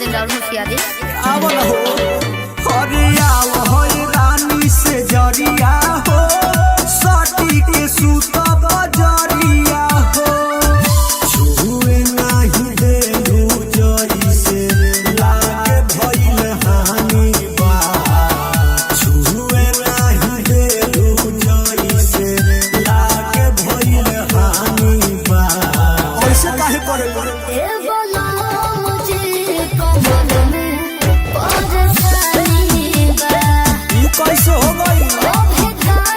दिन राहुल होशियारी आवल हो हरिया हो रानी से जरिया हो सटी के सूत बजरिया हो छुए नहीं दे जरी से लागे भइल हानि बा छुए नहीं दे जरी से लागे भइल हानि बा ऐसे काहे करे कैसे हो गई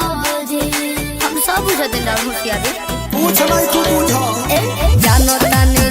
हम सब बुझते राहुल होशियारी पूछ नहीं तू बुझ जानो ताने